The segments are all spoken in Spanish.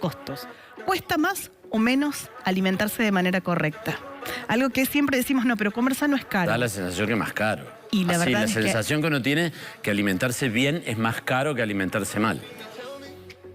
costos. ¿Cuesta más o menos alimentarse de manera correcta? Algo que siempre decimos, no, pero comer sano es caro. Da la sensación que es más caro. Y la verdad la es sensación que uno tiene que alimentarse bien es más caro que alimentarse mal.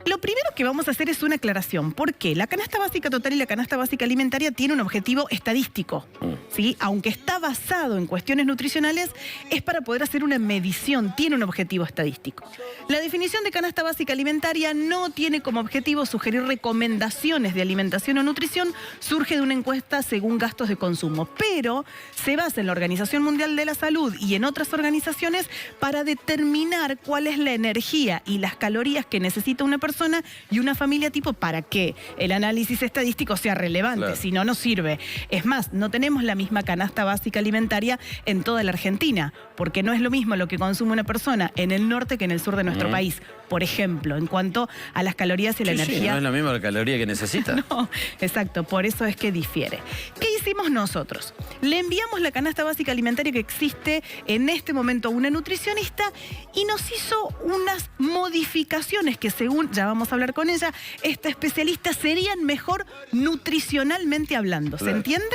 Lo primero que vamos a hacer es una aclaración. ¿Por qué? La canasta básica total y la canasta básica alimentaria tiene un objetivo estadístico, ¿sí? Aunque está basado en cuestiones nutricionales, es para poder hacer una medición, tiene un objetivo estadístico. La definición de canasta básica alimentaria no tiene como objetivo sugerir recomendaciones de alimentación o nutrición, surge de una encuesta según gastos de consumo, pero se basa en la Organización Mundial de la Salud y en otras organizaciones para determinar cuál es la energía y las calorías que necesita una persona y una familia tipo para que el análisis estadístico sea relevante, claro. Si no, no sirve. Es más, no tenemos la misma canasta básica alimentaria en toda la Argentina, porque no es lo mismo lo que consume una persona en el norte que en el sur de nuestro país. Por ejemplo, en cuanto a las calorías y la energía. Sí, no es la misma caloría que necesita. No, exacto, por eso es que difiere. ¿Qué hicimos nosotros? Le enviamos la canasta básica alimentaria que existe en este momento a una nutricionista y nos hizo unas modificaciones que según, ya vamos a hablar con ella, esta especialista serían mejor nutricionalmente hablando. ¿Se entiende?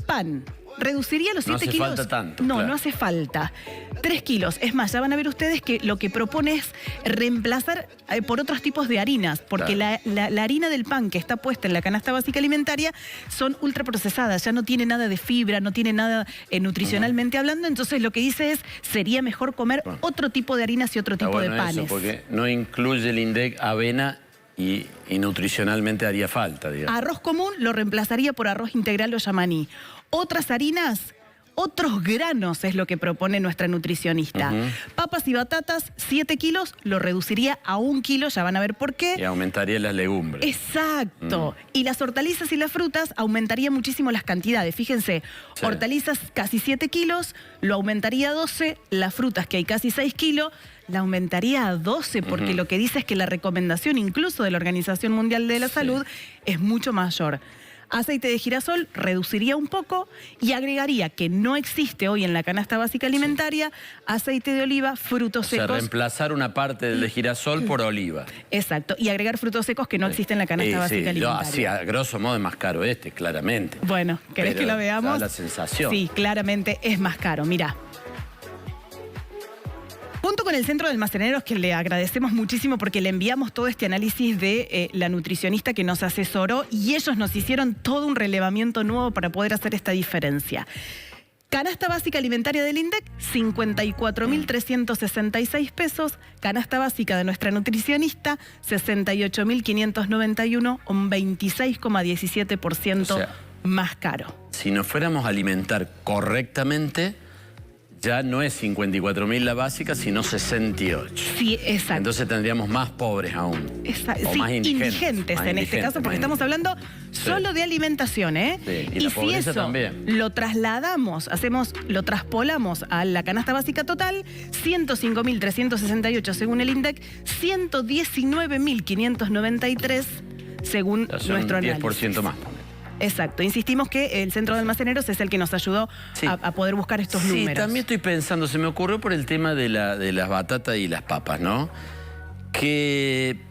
Pan. ¿Reduciría los 7 kilos? No hace falta tanto. No, claro. no hace falta. 3 kilos. Es más, ya van a ver ustedes que lo que propone es reemplazar por otros tipos de harinas, porque claro. la harina del pan que está puesta en la canasta básica alimentaria son ultraprocesadas, ya no tiene nada de fibra, no tiene nada nutricionalmente hablando, entonces lo que dice es, sería mejor comer otro tipo de harinas y otro tipo de panes. Eso, porque no incluye el INDEC avena y nutricionalmente haría falta, digamos. Arroz común lo reemplazaría por arroz integral o yamaní. Otras harinas, otros granos es lo que propone nuestra nutricionista. Papas y batatas, 7 kilos, lo reduciría a 1 kilo, ya van a ver por qué. Y aumentaría las legumbres. Exacto. Y las hortalizas y las frutas aumentaría muchísimo las cantidades. Fíjense, Sí. hortalizas casi 7 kilos, lo aumentaría a 12, las frutas que hay casi 6 kilos, la aumentaría a 12, porque lo que dice es que la recomendación incluso de la Organización Mundial de la Salud es mucho mayor. Aceite de girasol reduciría un poco y agregaría, que no existe hoy en la canasta básica alimentaria, aceite de oliva, frutos secos. O sea, reemplazar una parte del de girasol por oliva. Exacto, y agregar frutos secos que no existen en la canasta básica alimentaria. Sí, a grosso modo es más caro claramente. Bueno, ¿querés que lo veamos? Da la sensación. Sí, claramente es más caro, mirá. Junto con el Centro de Almaceneros, que le agradecemos muchísimo porque le enviamos todo este análisis de la nutricionista que nos asesoró y ellos nos hicieron todo un relevamiento nuevo para poder hacer esta diferencia. Canasta básica alimentaria del INDEC, 54.366 pesos. Canasta básica de nuestra nutricionista, 68.591, un 26,17% O sea, más caro. Si nos fuéramos a alimentar correctamente, ya no es 54.000 la básica, sino 68. Sí, exacto. Entonces tendríamos más pobres aún. O Sí, más indigentes más en este caso, porque estamos hablando solo de alimentación, ¿eh? Sí, y la si pobreza eso también. lo trasladamos, lo traspolamos a la canasta básica total, 105.368 según el INDEC, 119.593 según nuestro análisis. 10% más. Exacto. Insistimos que el Centro de Almaceneros es el que nos ayudó a poder buscar estos números. Sí, también estoy pensando, se me ocurrió por el tema de las batatas y las papas, ¿no? Que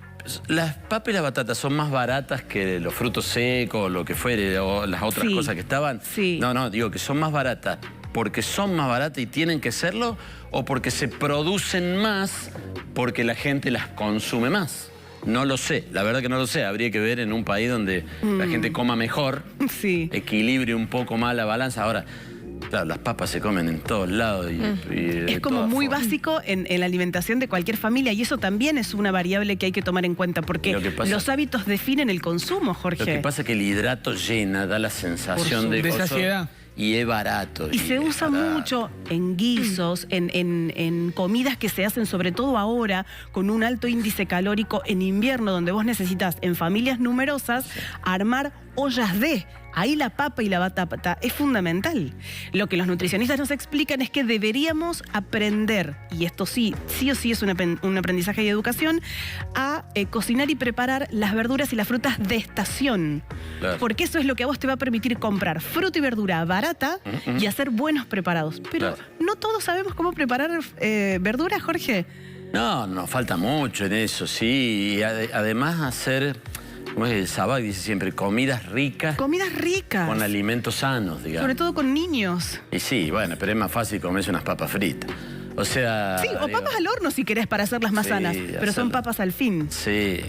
las papas y las batatas son más baratas que los frutos secos, lo que fuere, o las otras cosas que estaban. Sí. No, digo que son más baratas porque son más baratas y tienen que serlo, o porque se producen más porque la gente las consume más. No lo sé, la verdad que no lo sé. Habría que ver en un país donde la gente coma mejor, equilibre un poco más la balanza. Ahora, claro, las papas se comen en todos lados. Es como muy básico en la alimentación de cualquier familia y eso también es una variable que hay que tomar en cuenta porque los hábitos definen el consumo, Jorge. Lo que pasa es que el hidrato llena, da la sensación de saciedad. Y es barato. Y se usa mucho en guisos, en comidas que se hacen sobre todo ahora con un alto índice calórico en invierno donde vos necesitas en familias numerosas armar ollas de. Ahí la papa y la batata es fundamental. Lo que los nutricionistas nos explican es que deberíamos aprender, y esto sí o sí es un aprendizaje y educación, a cocinar y preparar las verduras y las frutas de estación. Claro. Porque eso es lo que a vos te va a permitir comprar fruta y verdura barata y hacer buenos preparados. Pero no todos sabemos cómo preparar verduras, Jorge. No, nos falta mucho en eso, sí. Y además hacer... como es el Sabac dice siempre, comidas ricas. Comidas ricas. Con alimentos sanos, digamos. Sobre todo con niños. Y sí, bueno, pero es más fácil comerse unas papas fritas. O sea... Sí, o papas al horno si querés para hacerlas más sanas, pero son papas al fin. Sí,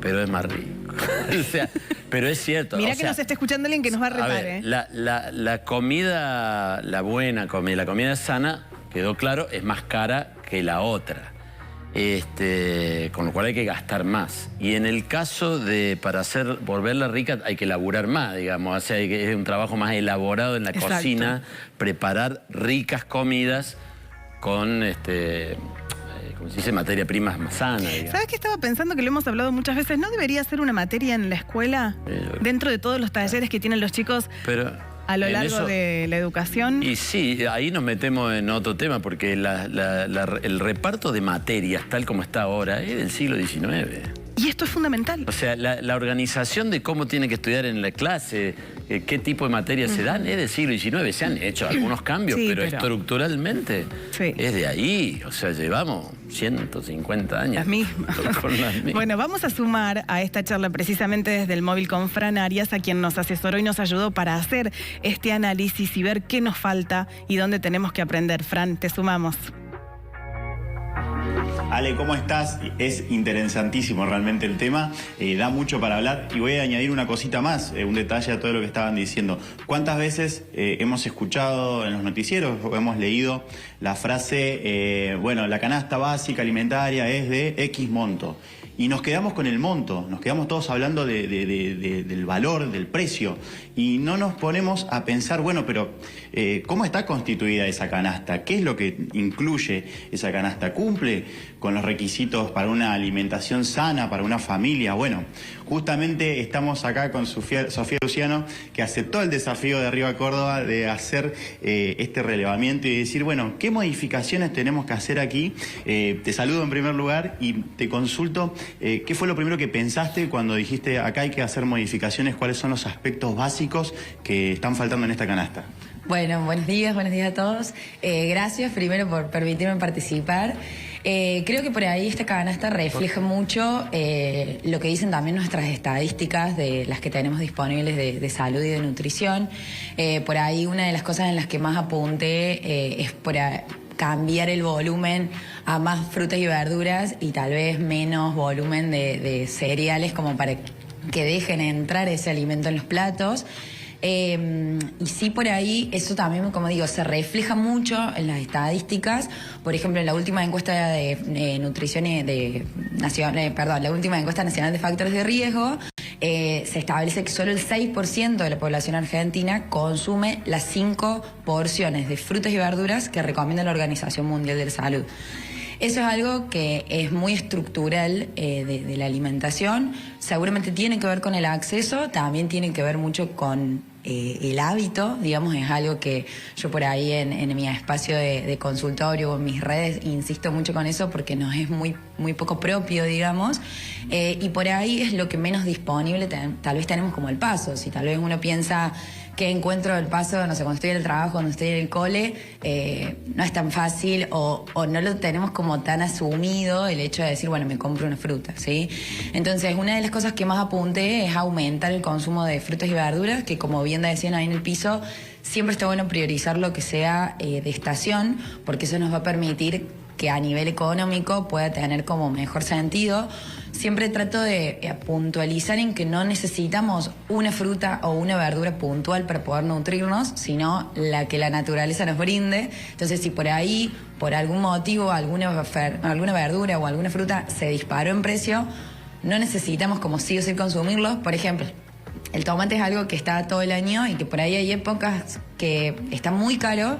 pero es más rico. O sea, pero es cierto. Mirá que nos está escuchando alguien que nos va a retar, a ver, la comida, la buena comida, la comida sana, quedó claro, es más cara que la otra. Con lo cual hay que gastar más. Y en el caso de, para volverla rica, hay que laburar más, digamos. O sea, es un trabajo más elaborado en la cocina, preparar ricas comidas con, como se dice, materia prima más sana, digamos. ¿Sabes qué estaba pensando? Que lo hemos hablado muchas veces. ¿No debería ser una materia en la escuela? Dentro de todos los talleres que tienen los chicos a lo largo de la educación. Y sí, ahí nos metemos en otro tema, porque el reparto de materias, tal como está ahora, es del siglo XIX. Y esto es fundamental. O sea, la organización de cómo tiene que estudiar en la clase, qué tipo de materias se dan, es del siglo XIX. Se han hecho algunos cambios, pero estructuralmente es de ahí. O sea, llevamos 150 años. Las mismas. Bueno, vamos a sumar a esta charla precisamente desde el móvil con Fran Arias, a quien nos asesoró y nos ayudó para hacer este análisis y ver qué nos falta y dónde tenemos que aprender. Fran, te sumamos. Ale, ¿cómo estás? Es interesantísimo realmente el tema, da mucho para hablar y voy a añadir una cosita más, un detalle a todo lo que estaban diciendo. ¿Cuántas veces hemos escuchado en los noticieros o hemos leído la frase, bueno, la canasta básica alimentaria es de X monto? Y nos quedamos con el monto, nos quedamos todos hablando del valor, del precio, y no nos ponemos a pensar, bueno, pero ¿cómo está constituida esa canasta? ¿Qué es lo que incluye esa canasta? ¿Cumple con los requisitos para una alimentación sana, para una familia? Bueno, justamente estamos acá con Sofía Luciano, que aceptó el desafío de Arriba Córdoba de hacer este relevamiento y decir, bueno, ¿qué modificaciones tenemos que hacer aquí? Te saludo en primer lugar y te consulto, ¿qué fue lo primero que pensaste cuando dijiste acá hay que hacer modificaciones? ¿Cuáles son los aspectos básicos que están faltando en esta canasta? Bueno, buenos días a todos. Gracias primero por permitirme participar. Creo que por ahí esta canasta refleja mucho lo que dicen también nuestras estadísticas de las que tenemos disponibles de salud y de nutrición. Por ahí una de las cosas en las que más apunté es por cambiar el volumen a más frutas y verduras y tal vez menos volumen de cereales, como para que dejen entrar ese alimento en los platos. Y sí, por ahí, eso también, como digo, se refleja mucho en las estadísticas. Por ejemplo, en la última encuesta de nutrición la última encuesta nacional de factores de riesgo, se establece que solo el 6% de la población argentina consume las 5 porciones de frutas y verduras que recomienda la Organización Mundial de la Salud. Eso es algo que es muy estructural de la alimentación. Seguramente tiene que ver con el acceso, también tiene que ver mucho con el hábito, digamos, es algo que yo por ahí en mi espacio de consultorio o en mis redes insisto mucho con eso porque nos es muy poco propio, digamos, y por ahí es lo que menos disponible tal vez tenemos como el paso. Si tal vez uno piensa que encuentro el paso, no sé, cuando estoy en el trabajo, cuando estoy en el cole, no es tan fácil o no lo tenemos como tan asumido el hecho de decir, bueno, me compro una fruta, ¿sí? Entonces, una de las cosas que más apunté es aumentar el consumo de frutas y verduras, que como bien decían ahí en el piso, siempre está bueno priorizar lo que sea de estación, porque eso nos va a permitir que a nivel económico pueda tener como mejor sentido. Siempre trato de puntualizar en que no necesitamos una fruta o una verdura puntual para poder nutrirnos, sino la que la naturaleza nos brinde. Entonces, si por ahí, por algún motivo, alguna verdura o alguna fruta se disparó en precio, no necesitamos como sí o sí consumirlos. Por ejemplo, el tomate es algo que está todo el año y que por ahí hay épocas que está muy caro.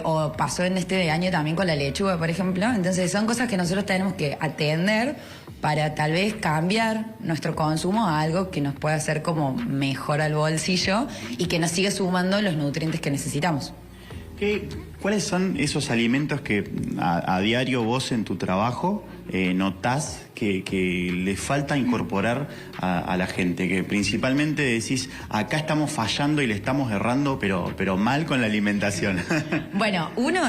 O pasó en este año también con la lechuga, por ejemplo. Entonces son cosas que nosotros tenemos que atender para tal vez cambiar nuestro consumo a algo que nos pueda hacer como mejor al bolsillo y que nos siga sumando los nutrientes que necesitamos. ¿Cuáles son esos alimentos que a diario vos en tu trabajo notás que le falta incorporar a la gente? Que principalmente decís, acá estamos fallando y le estamos errando, pero mal con la alimentación. Bueno, uno,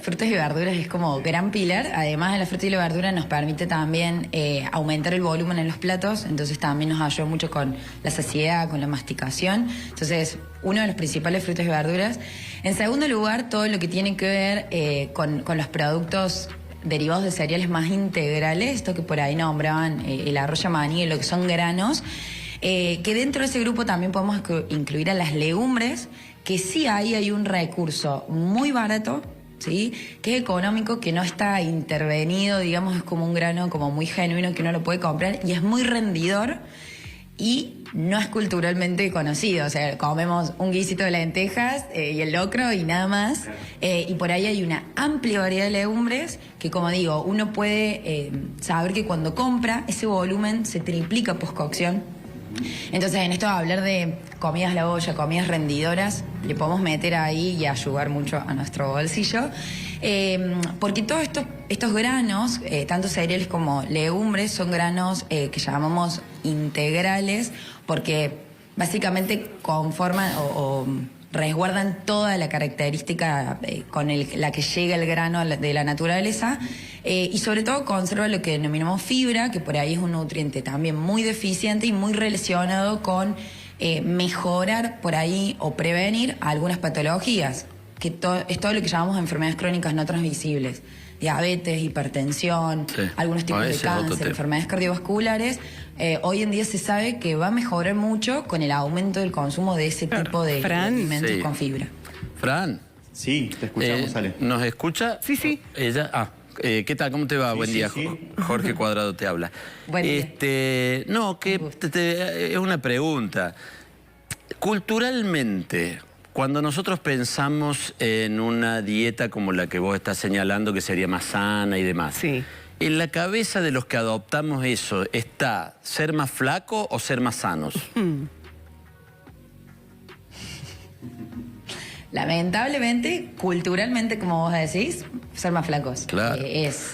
frutas y verduras es como gran pilar. Además de la fruta y la verdura nos permite también aumentar el volumen en los platos, entonces también nos ayuda mucho con la saciedad, con la masticación. Entonces, uno de los principales frutas y verduras. En segundo lugar, todo lo que tiene que ver con los productos derivados de cereales más integrales, esto que por ahí nombraban el arroz yamaní, lo que son granos, que dentro de ese grupo también podemos incluir a las legumbres, que sí ahí hay un recurso muy barato, ¿sí? Que es económico, que no está intervenido, digamos, es como un grano como muy genuino que uno lo puede comprar y es muy rendidor. Y no es culturalmente conocido, o sea, comemos un guisito de lentejas y el locro y nada más. Y por ahí hay una amplia variedad de legumbres que, como digo, uno puede saber que cuando compra ese volumen se triplica post-cocción. Entonces, en esto de hablar de comidas a la olla, comidas rendidoras, le podemos meter ahí y ayudar mucho a nuestro bolsillo. Porque todos estos granos, tanto cereales como legumbres, son granos que llamamos integrales, porque básicamente conforman o resguardan toda la característica con la que llega el grano de la naturaleza, y sobre todo conserva lo que denominamos fibra, que por ahí es un nutriente también muy deficiente y muy relacionado con mejorar por ahí o prevenir algunas patologías, que es todo lo que llamamos enfermedades crónicas no transmisibles. Diabetes, hipertensión, sí, algunos tipos de cáncer, enfermedades cardiovasculares. Hoy en día se sabe que va a mejorar mucho con el aumento del consumo de ese tipo de alimentos con fibra. Fran. Sí, te escuchamos, Ale. ¿Nos escucha? Sí, sí. Ella. ¿Qué tal? ¿Cómo te va? Buen día. Sí. Jorge Cuadrado te habla. Buen día. No, que es una pregunta. Culturalmente, cuando nosotros pensamos en una dieta como la que vos estás señalando, que sería más sana y demás, sí, ¿en la cabeza de los que adoptamos eso está ser más flaco o ser más sanos? Lamentablemente, culturalmente, como vos decís, ser más flacos. Claro.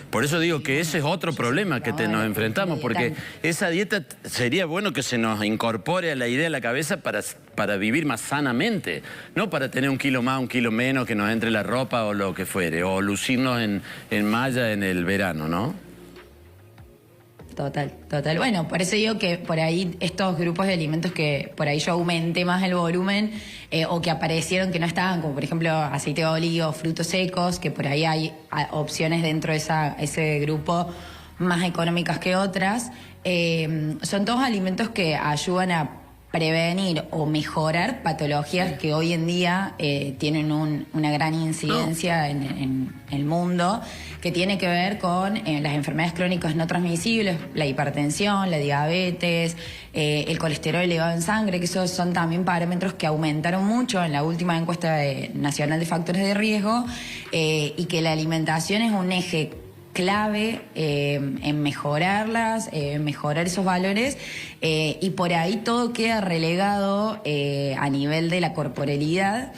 Por eso digo que ese es otro problema que nos enfrentamos, porque esa dieta sería bueno que se nos incorpore a la idea de la cabeza para vivir más sanamente, no para tener un kilo más, un kilo menos, que nos entre la ropa o lo que fuere, o lucirnos en malla en el verano, ¿no? Total. Bueno, por eso digo que por ahí estos grupos de alimentos que por ahí yo aumenté más el volumen o que aparecieron que no estaban, como por ejemplo aceite de oliva, frutos secos, que por ahí hay opciones dentro de ese grupo más económicas que otras, son todos alimentos que ayudan a prevenir o mejorar patologías que hoy en día tienen una gran incidencia en el mundo, que tiene que ver con las enfermedades crónicas no transmisibles, la hipertensión, la diabetes, el colesterol elevado en sangre, que esos son también parámetros que aumentaron mucho en la última encuesta nacional de factores de riesgo, y que la alimentación es un eje clave en mejorarlas, mejorar esos valores, y por ahí todo queda relegado a nivel de la corporalidad,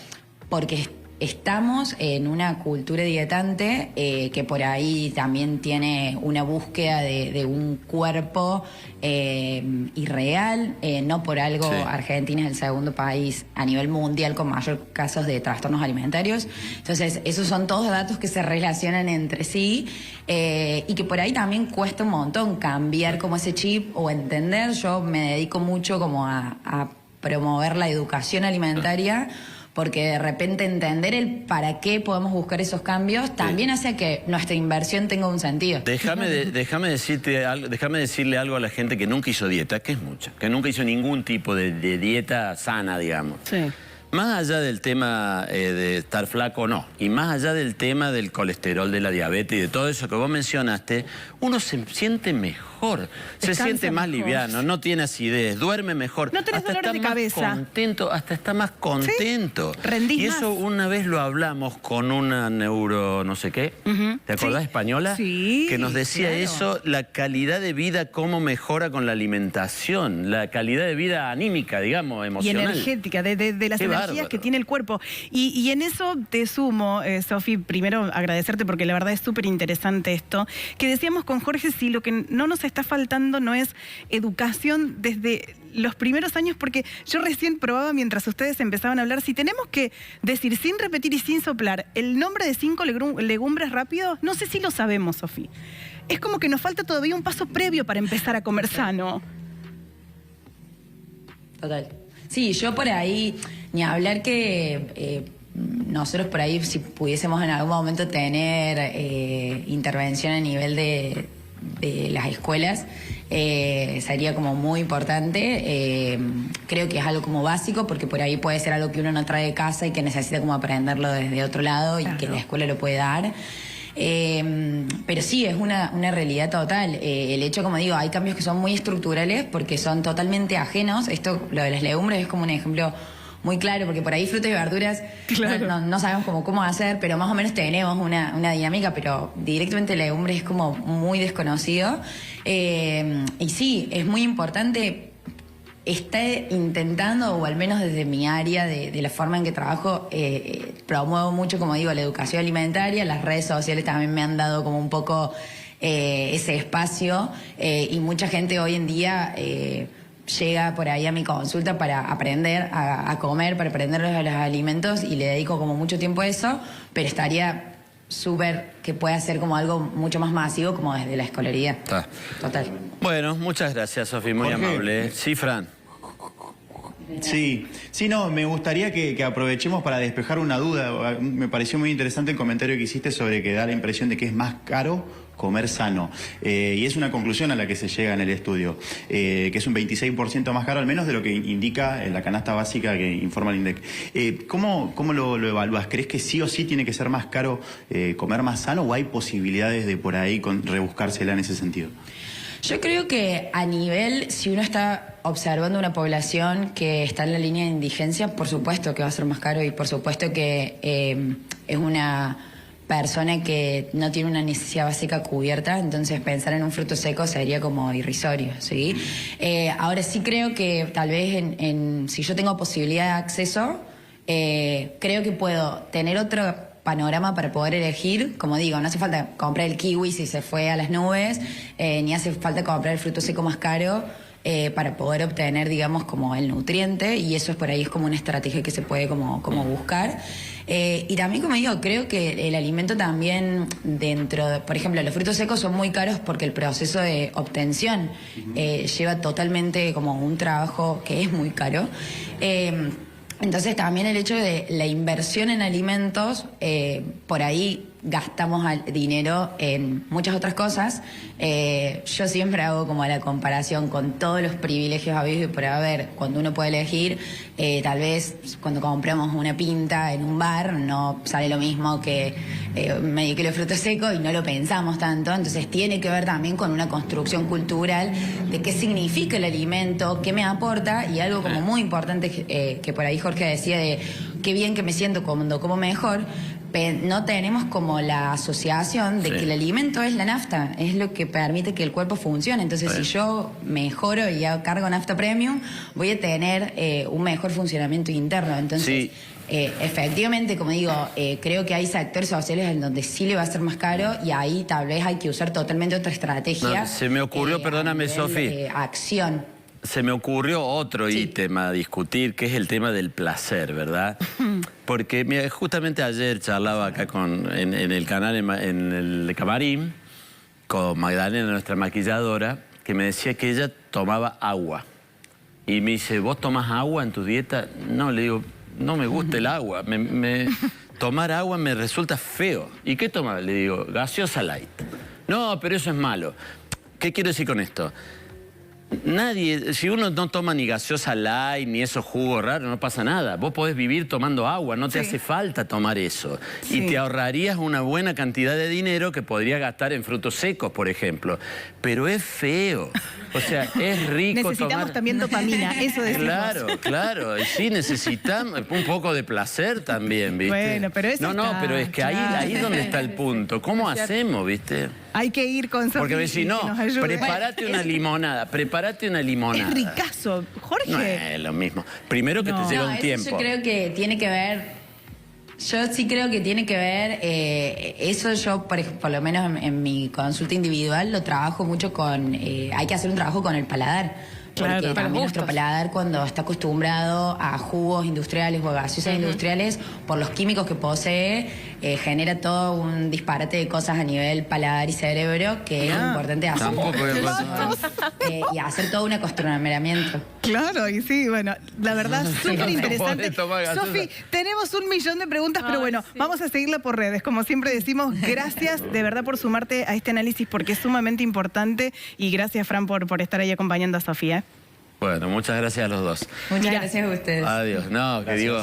porque estamos en una cultura dietante que por ahí también tiene una búsqueda de un cuerpo irreal, no por algo Argentina es el segundo país a nivel mundial con mayor casos de trastornos alimentarios. Entonces esos son todos datos que se relacionan entre sí, y que por ahí también cuesta un montón cambiar como ese chip o entender. Yo me dedico mucho como a promover la educación alimentaria, porque de repente entender el para qué podemos buscar esos cambios también hace que nuestra inversión tenga un sentido. Déjame decirle algo a la gente que nunca hizo dieta, que es mucha, que nunca hizo ningún tipo de dieta sana, digamos. Sí. Más allá del tema de estar flaco o no, y más allá del tema del colesterol, de la diabetes y de todo eso que vos mencionaste, uno se siente mejor mejor, se Descansa siente más mejor. liviano, no tiene acidez, duerme mejor. No tenés dolores de cabeza. Contento, hasta está más contento. Sí, rendís y eso más. una vez lo hablamos con una neuro no sé qué, ¿te acordás, Sí. española? Sí, que nos decía claro. eso, la calidad de vida, cómo mejora con la alimentación, la calidad de vida anímica, digamos, Y emocional. energética, de las Qué energías bárbaro. que tiene el cuerpo. Y en eso te sumo, Sofi, primero agradecerte porque la verdad es súper interesante esto, que decíamos con Jorge, si lo que no nos está faltando no es educación desde los primeros años, porque yo recién probaba mientras ustedes empezaban a hablar, si tenemos que decir sin repetir y sin soplar el nombre de 5 legumbres rápido, no sé si lo sabemos, Sofi. Es como que nos falta todavía un paso previo para empezar a comer sano. Total. Sí, yo por ahí, ni hablar que nosotros por ahí, si pudiésemos en algún momento tener intervención a nivel de las escuelas, sería como muy importante. Creo que es algo como básico, porque por ahí puede ser algo que uno no trae de casa y que necesita como aprenderlo desde otro lado, Claro. y que la escuela lo puede dar. Pero sí, es una realidad total. El hecho, como digo, hay cambios que son muy estructurales porque son totalmente ajenos. Esto, lo de las legumbres, es como un ejemplo muy claro, porque por ahí frutas y verduras Claro. no sabemos cómo hacer, pero más o menos tenemos una dinámica, pero directamente legumbres es como muy desconocido. Y sí, es muy importante. Está intentando, o al menos desde mi área, de la forma en que trabajo, promuevo mucho, como digo, la educación alimentaria. Las redes sociales también me han dado como un poco ese espacio, y mucha gente hoy en día llega por ahí a mi consulta para aprender a comer, para aprender los alimentos, y le dedico como mucho tiempo a eso, pero estaría súper que pueda ser como algo mucho más masivo, como desde la escolaridad. Está. Total. Bueno, muchas gracias, Sofi, muy Jorge. amable. Sí, Fran. Sí, no, me gustaría que aprovechemos para despejar una duda. Me pareció muy interesante el comentario que hiciste sobre que da la impresión de que es más caro comer sano. Y es una conclusión a la que se llega en el estudio, que es un 26% más caro, al menos de lo que indica la canasta básica que informa el INDEC. ¿Cómo lo evalúas? ¿Crees que sí o sí tiene que ser más caro comer más sano, o hay posibilidades de por ahí rebuscársela en ese sentido? Yo creo que a nivel, si uno está observando una población que está en la línea de indigencia, por supuesto que va a ser más caro, y por supuesto que es una persona que no tiene una necesidad básica cubierta, entonces pensar en un fruto seco sería como irrisorio, ¿sí? Ahora sí creo que tal vez si yo tengo posibilidad de acceso, creo que puedo tener otro panorama para poder elegir. Como digo, no hace falta comprar el kiwi si se fue a las nubes, ni hace falta comprar el fruto seco más caro para poder obtener, digamos, como el nutriente, y eso es por ahí, es como una estrategia que se puede como buscar. Y también, como digo, creo que el alimento también por ejemplo, los frutos secos son muy caros porque el proceso de obtención lleva totalmente como un trabajo que es muy caro. Entonces también el hecho de la inversión en alimentos, por ahí gastamos dinero en muchas otras cosas. Yo siempre hago como la comparación con todos los privilegios habidos y por haber, cuando uno puede elegir, tal vez cuando compramos una pinta en un bar no sale lo mismo que medio kilo de fruto seco, y no lo pensamos tanto. Entonces tiene que ver también con una construcción cultural de qué significa el alimento, qué me aporta, y algo como muy importante que por ahí Jorge decía de qué bien que me siento cuando como mejor. No tenemos como la asociación de Sí. que el alimento es la nafta, es lo que permite que el cuerpo funcione. Entonces, si yo mejoro y cargo nafta premium, voy a tener un mejor funcionamiento interno. Entonces, Sí. Efectivamente, como digo, creo que hay sectores sociales en donde sí le va a ser más caro, y ahí tal vez hay que usar totalmente otra estrategia. No, se me ocurrió, perdóname, a nivel, Sofi. acción. Se me ocurrió otro Sí. ítem a discutir, que es el tema del placer, ¿verdad? Porque mira, justamente ayer charlaba acá en el canal, en el camarín, con Magdalena, nuestra maquilladora, que me decía que ella tomaba agua. Y me dice, ¿vos tomás agua en tu dieta? No, le digo, no me gusta el agua. Tomar agua me resulta feo. ¿Y qué toma? Le digo, gaseosa light. No, pero eso es malo. ¿Qué quiero decir con esto? Nadie, si uno no toma ni gaseosa light, ni esos jugos raros, no pasa nada. Vos podés vivir tomando agua, no te hace falta tomar eso. Sí. Y te ahorrarías una buena cantidad de dinero que podrías gastar en frutos secos, por ejemplo. Pero es feo. O sea, es rico Necesitamos tomar... también dopamina, eso decimos. Claro, claro. Sí, necesitamos un poco de placer también, ¿viste? Bueno, pero eso No, está, pero es que claro. ahí es donde está el punto. ¿Cómo hacemos, viste? Hay que ir con Sofi Porque me decís, y no, que nos ayude. prepárate una limonada, prepárate una limonada. Es ricazo, Jorge. No es lo mismo. Primero que No. te lleva No, un eso tiempo. yo creo que tiene que ver. Yo sí creo que tiene que ver. Eso yo, por lo menos en mi consulta individual, lo trabajo mucho con. Hay que hacer un trabajo con el paladar. Claro, Porque para también nuestro gustos. paladar, cuando está acostumbrado a jugos industriales o a gaseosas industriales, por los químicos que posee, genera todo un disparate de cosas a nivel paladar y cerebro que es importante hacer. Tampoco me pasa. Y hacer todo un acostumbramiento. Claro, y sí, bueno, la verdad, súper No interesante. podés tomar gaseosa. Sofi, tenemos 1.000.000 de preguntas, pero bueno, vamos a seguirla por redes. Como siempre decimos, gracias de verdad por sumarte a este análisis porque es sumamente importante y gracias, Fran, por estar ahí acompañando a Sofía. Bueno, muchas gracias a los dos. Muchas gracias a ustedes. Adiós. No, que digo...